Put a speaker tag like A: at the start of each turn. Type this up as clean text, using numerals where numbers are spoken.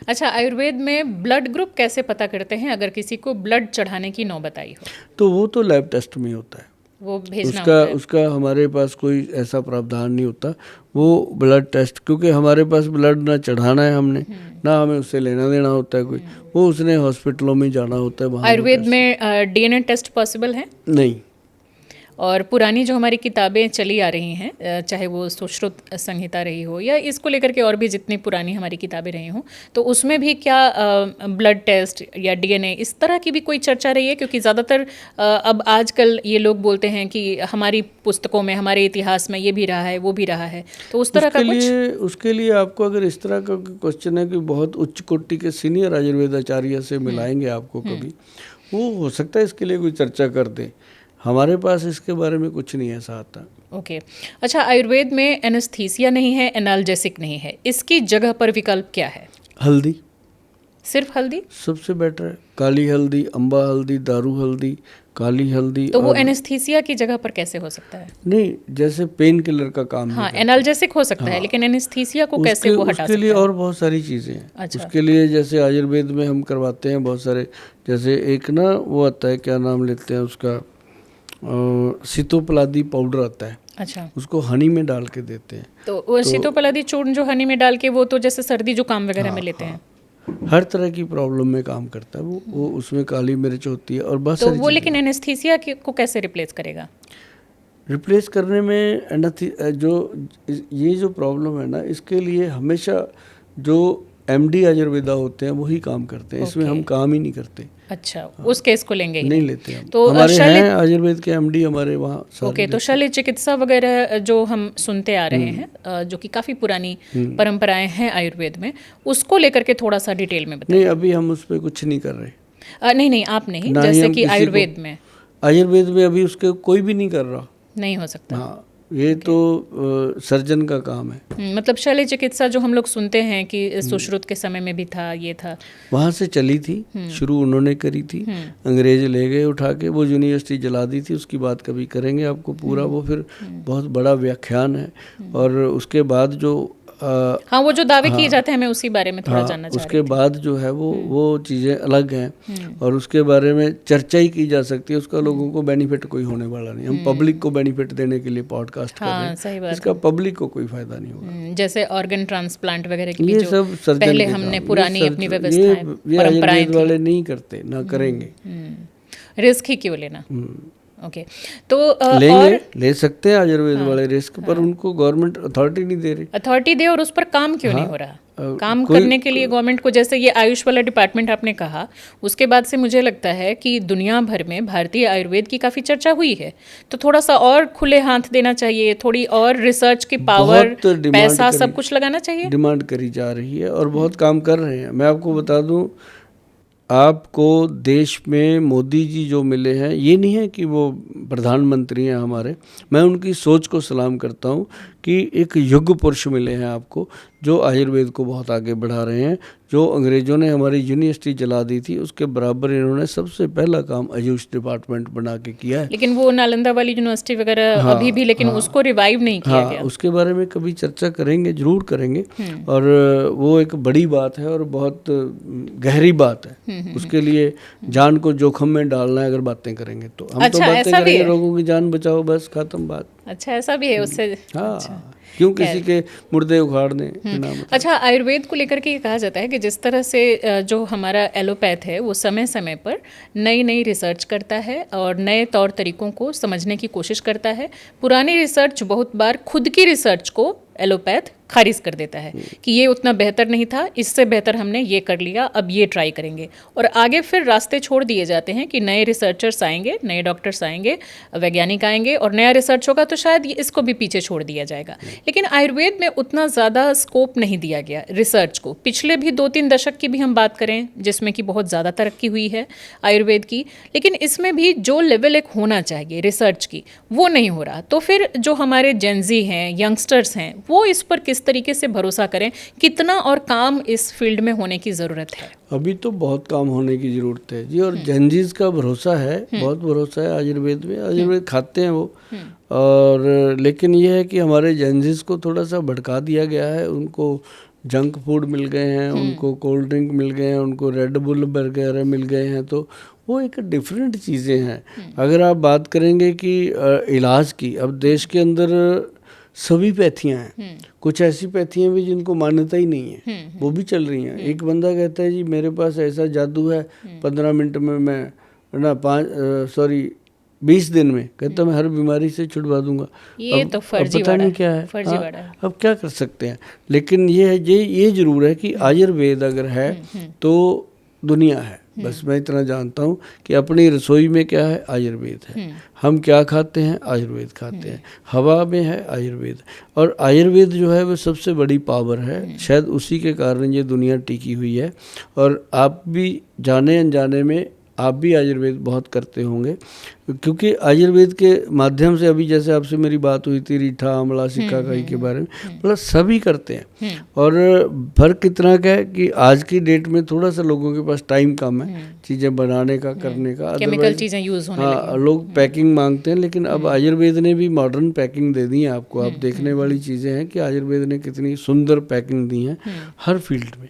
A: अच्छा, आयुर्वेद में blood group कैसे पता करते हैं अगर किसी को ब्लड चढ़ाने की नौबत आई हो?
B: तो वो तो लैब टेस्ट में होता है,
A: वो भेजना
B: उसका
A: होता है।
B: उसका हमारे पास कोई ऐसा प्रावधान नहीं होता। वो ब्लड टेस्ट, क्योंकि हमारे पास ब्लड ना चढ़ाना है हमने, ना हमें उससे लेना देना होता है कोई, वो उसने हॉस्पिटलों में जाना होता है, वहाँ वो
A: आयुर्वेद
B: टेस्ट।
A: में डीएनए टेस्ट पॉसिबल है?
B: नहीं।
A: और पुरानी जो हमारी किताबें चली आ रही हैं, चाहे वो सुश्रुत संहिता रही हो या इसको लेकर के और भी जितनी पुरानी हमारी किताबें रही हों, तो उसमें भी क्या ब्लड टेस्ट या डीएनए इस तरह की भी कोई चर्चा रही है? क्योंकि ज़्यादातर अब आजकल ये लोग बोलते हैं कि हमारी पुस्तकों में, हमारे इतिहास में ये भी रहा है, वो भी रहा है, तो उस तरह का कुछ?
B: उसके लिए आपको अगर इस तरह का क्वेश्चन है कि बहुत उच्च कोटि के सीनियर आयुर्वेद आचार्य से मिलाएंगे आपको कभी, वो हो सकता है इसके लिए कोई चर्चा कर दे। हमारे पास इसके बारे में कुछ नहीं ऐसा आता।
A: ओके। अच्छा, आयुर्वेद में एनेस्थीसिया नहीं है, एनाल्जेसिक नहीं है, इसकी जगह पर विकल्प क्या है?
B: हल्दी,
A: सिर्फ हल्दी?
B: सबसे बेटर है। काली हल्दी, अम्बा हल्दी, दारू हल्दी, काली हल्दी।
A: तो वो
B: और
A: एनेस्थीसिया की जगह पर कैसे हो सकता है?
B: नहीं, जैसे पेन किलर का काम नहीं
A: हाँ,
B: करता।
A: एनाल्जेसिक हो सकता है,
B: हाँ,
A: लेकिन एनेस्थीसिया को कैसे वो हटा
B: उसके
A: सकता
B: लिए
A: है?
B: और बहुत सारी चीज़ें हैं।
A: अच्छा।
B: उसके लिए जैसे आयुर्वेद में हम करवाते हैं बहुत सारे, जैसे एक ना वो आता है, क्या नाम लेते हैं उसका, सीतोपलादी पाउडर आता है,
A: अच्छा,
B: उसको हनी में डाल के देते हैं।
A: तो वो सीतोपलादी चूर्ण जो हनी में डाल के, वो तो जैसे सर्दी जुकाम वगैरह में
B: हाँ,
A: लेते हैं।
B: हर तरह की प्रॉब्लम में काम करता है वो उसमें काली मिर्च होती है और बहुत
A: तो
B: सारी
A: वो
B: चीज़ें।
A: लेकिन एनेस्थीसिया को कैसे रिप्लेस करेगा?
B: रिप्लेस करने में जो ये जो प्रॉब्लम है ना, इसके लिए हमेशा जो एमडी आयुर्वेदा होते हैं वही काम करते हैं, इसमें हम काम ही नहीं करते।
A: अच्छा, उस केस को लेंगे ही
B: नहीं
A: नहीं
B: लेते हम।
A: तो
B: हमारे हैं आयुर्वेद के एमडी हमारे वहाँ सारे
A: ओके। तो
B: लेते हैं।
A: शल्य चिकित्सा वगैरह जो हम सुनते आ रहे हैं, जो कि काफ़ी पुरानी परंपराएं हैं आयुर्वेद में, उसको लेकर के थोड़ा सा डिटेल में बताइए।
B: नहीं, अभी हम उस पर कुछ नहीं कर रहे।
A: नहीं नहीं, आप नहीं,
B: ना ही
A: जैसे
B: हम
A: कि
B: किसी को,
A: आयुर्वेद में
B: आयुर्वेद में अभी उसके कोई भी नहीं कर रहा।
A: नहीं हो सकता।
B: हाँ, ये तो सर्जन का काम है।
A: मतलब शल्य चिकित्सा जो हम लोग सुनते हैं कि सुश्रुत के समय में भी था, ये था,
B: वहाँ से चली थी, शुरू उन्होंने करी थी, अंग्रेज ले गए उठा के, वो यूनिवर्सिटी जला दी थी। उसकी बात कभी करेंगे आपको पूरा, वो फिर बहुत बड़ा व्याख्यान है। और उसके बाद जो
A: हाँ, वो जो दावे किए जाते हैं, मैं उसी बारे में थोड़ा जानना चाह
B: उसके
A: रही थी।
B: बाद जो है वो चीज़ें अलग हैं और उसके बारे में चर्चा ही की जा सकती है। उसका लोगों को बेनिफिट कोई होने वाला नहीं। हम पब्लिक को बेनिफिट देने के लिए पॉडकास्ट कर रहे हैं,
A: सही बात
B: इसका पब्लिक को कोई फायदा नहीं होगा।
A: जैसे ऑर्गन ट्रांसप्लांट वगैरह की भी
B: ये
A: जो
B: सब सर्जन
A: पहले
B: के
A: हमने
B: काम,
A: पुरानी अपनी
B: ये
A: व्यवस्थाएं,
B: ये
A: परंपराएं
B: आयुर्वेद
A: थी,
B: वाले नहीं करते, ना करेंगे।
A: रिस्क ही क्यों लेना? ओके। तो
B: लेंगे,
A: और
B: ले सकते हैं आयुर्वेद वाले रिस्क, पर उनको गवर्नमेंट अथॉरिटी नहीं दे रही।
A: अथॉरिटी दे और उस पर काम क्यों नहीं हो रहा? काम करने के लिए गवर्नमेंट को, जैसे ये आयुष वाला डिपार्टमेंट आपने कहा, उसके बाद से मुझे लगता है कि दुनिया भर में भारतीय आयुर्वेद की काफ़ी चर्चा हुई है, तो थोड़ा सा और खुले हाथ देना चाहिए, थोड़ी और रिसर्च की पावर, पैसा, सब कुछ लगाना चाहिए।
B: डिमांड करी जा रही है और बहुत काम कर रहे हैं। मैं आपको बता दूं, आपको देश में मोदी जी जो मिले हैं, ये नहीं है कि वो प्रधानमंत्री हैं हमारे, मैं उनकी सोच को सलाम करता हूँ कि एक युग पुरुष मिले हैं आपको, जो आयुर्वेद को बहुत आगे बढ़ा रहे हैं। जो अंग्रेज़ों ने हमारी यूनिवर्सिटी जला दी थी, उसके बराबर इन्होंने सबसे पहला काम आयुष डिपार्टमेंट बना के किया है।
A: लेकिन वो नालंदा वाली यूनिवर्सिटी वगैरह अभी भी, लेकिन उसको रिवाइव नहीं किया गया।
B: उसके बारे में कभी चर्चा करेंगे, जरूर करेंगे। और वो एक बड़ी बात है और बहुत गहरी बात है। उसके लिए जान को जोखिम में डालना है अगर बातें करेंगे तो। हम तो बातें करेंगे, लोगों की जान बचाओ, बस खत्म बात।
A: अच्छा, ऐसा भी है उससे?
B: हाँ, क्यों किसी के मुर्दे उखाड़ने बिना मतलब।
A: अच्छा, आयुर्वेद को लेकर के ये कहा जाता है कि जिस तरह से जो हमारा एलोपैथ है वो समय समय पर नई नई रिसर्च करता है और नए तौर तरीकों को समझने की कोशिश करता है। पुरानी रिसर्च बहुत बार खुद की रिसर्च को एलोपैथ खारिज कर देता है कि ये उतना बेहतर नहीं था, इससे बेहतर हमने ये कर लिया, अब ये ट्राई करेंगे, और आगे फिर रास्ते छोड़ दिए जाते हैं कि नए रिसर्चर्स आएंगे, नए डॉक्टर्स आएंगे, वैज्ञानिक आएंगे और नया रिसर्च होगा तो शायद इसको भी पीछे छोड़ दिया जाएगा। लेकिन आयुर्वेद में उतना ज़्यादा स्कोप नहीं दिया गया रिसर्च को। पिछले भी 2-3 दशक की भी हम बात करें जिसमें कि बहुत ज़्यादा तरक्की हुई है आयुर्वेद की, लेकिन इसमें भी जो लेवल एक होना चाहिए रिसर्च की, वो नहीं हो रहा। तो फिर जो हमारे जेनजी हैं, यंगस्टर्स हैं, वो इस पर किस तरीके से भरोसा करें? कितना और काम इस फील्ड में होने की ज़रूरत है?
B: अभी तो बहुत काम होने की ज़रूरत है जी। और जेनजीज का भरोसा है, बहुत भरोसा है आयुर्वेद में। आयुर्वेद खाते हैं वो, और लेकिन ये है कि हमारे जेनजीज को थोड़ा सा भड़का दिया गया है, उनको जंक फूड मिल गए हैं, उनको कोल्ड ड्रिंक मिल गए हैं, उनको रेड बुल वगैरह मिल गए हैं, तो वो एक डिफरेंट चीज़ें हैं। अगर आप बात करेंगे कि इलाज की, अब देश के अंदर सभी पैथियाँ हैं, कुछ ऐसी पैथियाँ भी जिनको मान्यता ही नहीं है, वो भी चल रही हैं। एक बंदा कहता है जी मेरे पास ऐसा जादू है, 15 मिनट में मैं ना 20 दिन में, कहता मैं हर बीमारी से छुड़वा दूंगा।
A: ये
B: अब,
A: तो फर्जी
B: पता नहीं क्या है,
A: फर्जीवाड़ा है।
B: अब क्या कर सकते हैं। लेकिन ये जरूर है कि आयुर्वेद अगर है तो दुनिया है। बस मैं इतना जानता हूँ कि अपनी रसोई में क्या है, आयुर्वेद है। हम क्या खाते हैं, आयुर्वेद खाते हैं। हवा में है आयुर्वेद, और आयुर्वेद जो है वो सबसे बड़ी पावर है। शायद उसी के कारण ये दुनिया टिकी हुई है। और आप भी जाने अनजाने में आप भी आयुर्वेद बहुत करते होंगे, क्योंकि आयुर्वेद के माध्यम से, अभी जैसे आपसे मेरी बात हुई थी रीठा, आंवला, सिकाकाई के बारे में, मतलब सभी करते हैं। और फर्क कितना का है कि आज की डेट में थोड़ा सा लोगों के पास टाइम कम है चीज़ें बनाने का, करने का।
A: केमिकल चीज़ें यूज़ होने लगी।
B: हाँ, लोग पैकिंग मांगते हैं, लेकिन अब आयुर्वेद ने भी मॉडर्न पैकिंग दे दी है आपको। आप देखने वाली चीज़ें हैं कि आयुर्वेद ने कितनी सुंदर पैकिंग दी है हर फील्ड में।